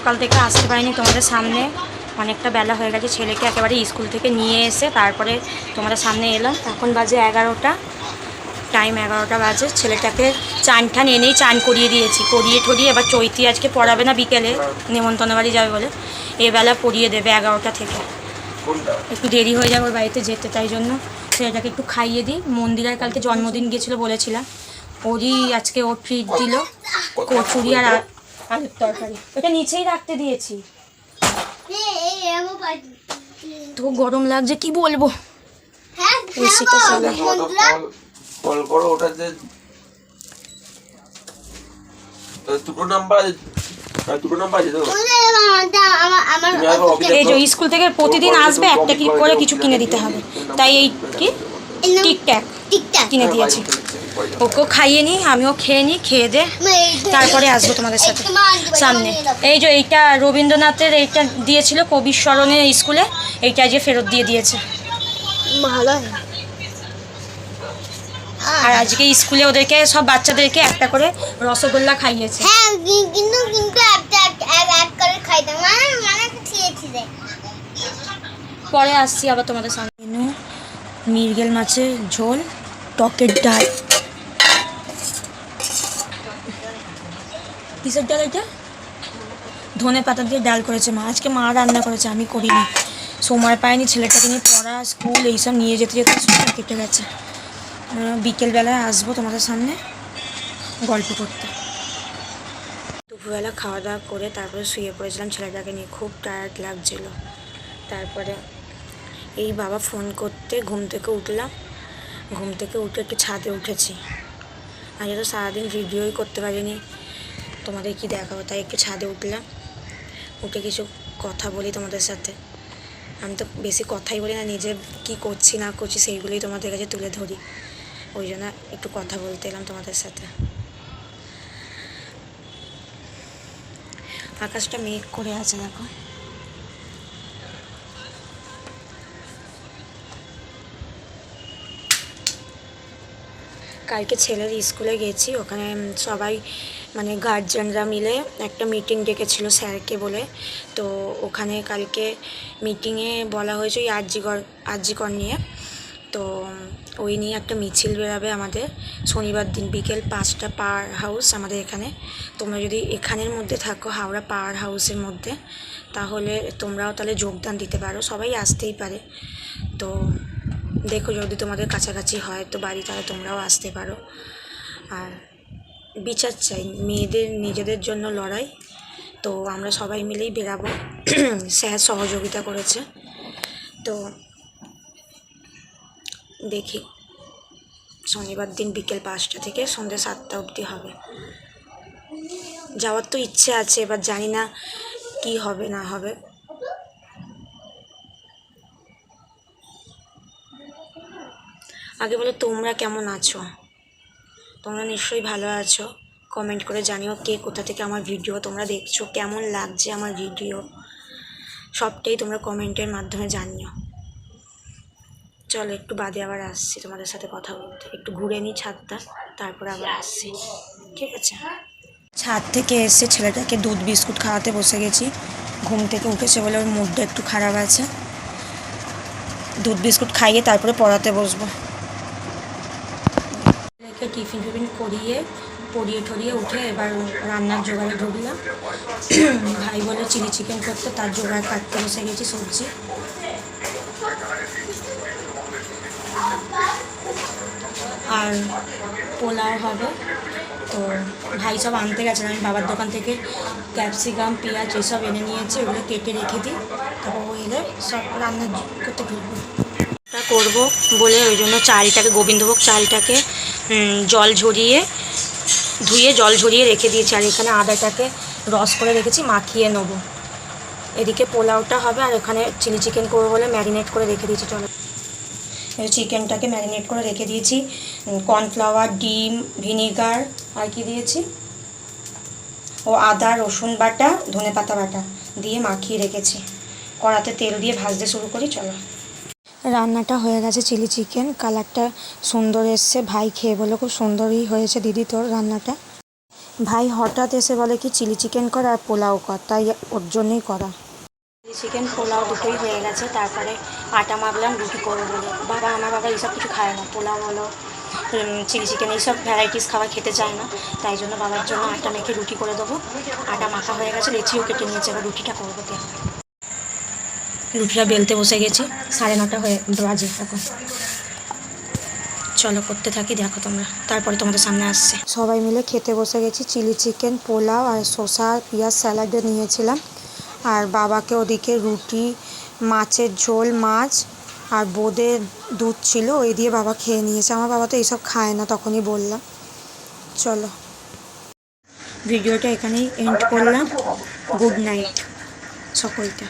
সকাল থেকে আসতে পারিনি তোমাদের সামনে, অনেকটা বেলা হয়ে গেছে। ছেলেকে একেবারে স্কুল থেকে নিয়ে এসে তারপরে তোমাদের সামনে এলাম। এখন বাজে 11টা, টাইম 11টা বাজে। ছেলেটাকে চান ঠান এনেই চান করিয়ে দিয়েছি, করিয়ে ঠরিয়ে এবার চৈতি আজকে পড়াবে না, বিকেলে নেমন্তন্ন বাড়ি যাবে বলে এবেলা পড়িয়ে দেবে 11টা থেকে। একটু দেরি হয়ে যাবে ওর বাড়িতে যেতে, তাই জন্য ছেলেটাকে একটু খাইয়ে দিই। মন্দিরের কালকে জন্মদিন গিয়েছিলো বলেছিলাম, ওরই আজকে ও ট্রিট দিল, কচুরি আর আলুর তরকারি। ওটা নিচেই রাখতে দিয়েছি। তো গরম লাগছে কি বলবো, এসিটা চলে। কল করো, ওটা যে দুটো নাম্বার আছে তো। এই যে স্কুল থেকে প্রতিদিন আসবে, একটা কি করে কিছু কিনে দিতে হবে, তাই এই কি টিকট্যাক কিনে দিয়েছি। ওকেও খাইয়ে নিই, আমিও খেয়ে নিই, খেয়ে দে তারপরে আসবো তোমাদের সাথে সামনে। এই যে এইটা রবীন্দ্রনাথের এইটা দিয়েছিল কবির স্মরণে স্কুলে, এইটা যে ফেরত দিয়ে দিয়েছে। ভালো। আর আজকে স্কুলে ওদেরকে সব বাচ্চাদেরকে একটা করে রসগোল্লা খাইয়েছে। হ্যাঁ, কিন্তু এক করে খাইতাম, মানে খেয়েছি রে। পরে আসছি আবার তোমাদের সামনে। মৃগেল মাছের ঝোল, টকের ডাল। কিসের ডাল এটা? ধনে পাতা দিয়ে ডাল করেছে মা। আজকে মা রান্না করেছে, আমি করিনি, সময় পাইনি। ছেলেটাকে নিয়ে পড়া, স্কুল এইসব নিয়ে যেতে যেতে সময় কেটে গেছে। বিকেলবেলায় আসবো তোমাদের সামনে গল্প করতে। দুপুরবেলা খাওয়া দাওয়া করে তারপরে শুয়ে পড়েছিলাম ছেলেটাকে নিয়ে, খুব টায়ার্ড লাগছিল। তারপরে এই বাবা ফোন করতে ঘুম থেকে উঠলাম, ঘুম থেকে উঠে একটু ছাদে উঠেছি। আজ তো সারাদিন ভিডিওই করতে পারিনি, তোমাদের কি দেখাবো, তাই একটু ছাদে উঠলাম। উঠে কিছু কথা বলি তোমাদের সাথে। আমি তো বেশি কথাই বলি না, নিজে কি করছি না করছি সেইগুলোই তোমাদের কাছে তুলে ধরি, ওই জন্য একটু কথা বলতে এলাম তোমাদের সাথে। আকাশটা মেঘ করে আছে দেখো। কালকে ছেলের স্কুলে গেছি, ওখানে সবাই মানে গার্জিয়ানরা মিলে একটা মিটিং ডেকেছিল স্যারকে বলে। তো ওখানে কালকে মিটিংয়ে বলা হয়েছে ওই আরজিকর নিয়ে। তো ওই নিয়ে একটা মিছিল বেরাবে আমাদের শনিবার দিন বিকেল 5টা পাওয়ার হাউস আমাদের এখানে। তোমরা যদি এখানের মধ্যে থাকো, হাওড়া পাওয়ার হাউসের মধ্যে, তাহলে তোমরাও তাহলে যোগদান দিতে পারো, সবাই আসতেই পারে। তো দেখো যদি তোমাদের কাছাকাছি হয় তো বাড়ি, তাহলে তোমরাও আসতে পারো। আর বিচার চাই, মেয়েদের নিজেদের জন্য লড়াই। তো আমরা সবাই মিলেই বেরাবো, স্যার সহযোগিতা করেছে। তো দেখি শনিবার দিন বিকেল 5টা থেকে সন্ধ্যে 7টা অবধি হবে। যাওয়ার তো ইচ্ছে আছে, এবার জানি না কি হবে না হবে। আগে বলো তোমরা কেমন আছো? তোমরা নিশ্চয়ই ভালো আছো। কমেন্ট করে জানিও কে কোথা থেকে আমার ভিডিও তোমরা দেখছো, কেমন লাগছে আমার ভিডিও, সবটাই তোমরা কমেন্টের মাধ্যমে জানিও। চলো একটু বাদে আবার আসছি তোমাদের সাথে কথা বলতে, একটু ঘুরে নিই ছাদটা, তারপরে আবার আসছি, ঠিক আছে? ছাদ থেকে এসে ছেলেটাকে দুধ বিস্কুট খাওয়াতে বসে গেছি। ঘুম থেকে উঠেছে বলে ওর মুডটা একটু খারাপ আছে। দুধ বিস্কুট খাইয়ে তারপরে পড়াতে বসবো। টিফিন পরিয়ে ঠরিয়ে উঠে এবার রান্নার জোগাড়ে ঢুকলাম। ভাই বলে চিলি চিকেন করতে, তার জোগাড় কাটতে বসে গেছি সবজি। আর পোলাও হবে। তো ভাই সব আনতে গেছে, আমি বাবার দোকান থেকে ক্যাপসিকাম পেঁয়াজ এসব এনে নিয়েছি, ওগুলো কেটে রেখে দিই, তারপর ও এলে সব রান্না করতে ঢুকবো। করবো বলে ওই জন্য চালটাকে, গোবিন্দভোগ চালটাকে ধুয়ে জল ঝরিয়ে রেখে দিয়েছি। আর এখানে আদাটাকে রস করে রেখেছি, মাখিয়ে নেবো। এদিকে পোলাওটা হবে, আর এখানে চিলি চিকেন করবো বলে ম্যারিনেট করে রেখে দিয়েছি। চলো চিকেনটাকে ম্যারিনেট করে রেখে দিয়েছি, কর্নফ্লাওয়ার, ডিম, ভিনিগার, আর কি দিয়েছি, ও আদা রসুন বাটা, ধনেপাতা বাটা দিয়ে মাখিয়ে রেখেছি। কড়াতে তেল দিয়ে ভাজতে শুরু করি। চলো, রান্নাটা হয়ে গেছে। চিলি চিকেন কালারটা সুন্দর এসছে, ভাই খেয়ে বললো খুব সুন্দরই হয়েছে দিদি তোর রান্নাটা। ভাই হঠাৎ এসে বলে কি চিলি চিকেন কর আর পোলাও কর, তাই ওর জন্যই করা। চিলি চিকেন পোলাও দুটোই হয়ে গেছে, তারপরে আটা মাখলাম রুটি করবো বলে। আমার বাবা এইসব কিছু খায় না, পোলাও হলো চিলি চিকেন এইসব ভ্যারাইটিস খাবার খেতে চায় না, তাই জন্য বাবার জন্য আটা মেখে রুটি করে দেবো। আটা মাখা হয়ে গেছে, লেচিও কেটে নিয়েছে, এবার রুটিটা করবো। রুটিটা বেলতে বসে গেছি, 9:30 হয়ে বাজে এখন। চলো করতে থাকি, দেখো তোমরা, তারপরে তোমাদের সামনে আসছে। সবাই মিলে খেতে বসে গেছি। চিলি চিকেন, পোলাও আর শসা পেঁয়াজ স্যালাডও নিয়েছিলাম। আর বাবাকে ওদিকে রুটি, মাছের ঝোল, মাছ আর বোঁদে দুধ ছিল, ওই দিয়ে বাবা খেয়ে নিয়েছে। আমার বাবা তো এইসব খায় না, তখনই বললাম। চলো ভিডিওটা এখানেই এন্ড করলাম। গুড নাইট সকলকে।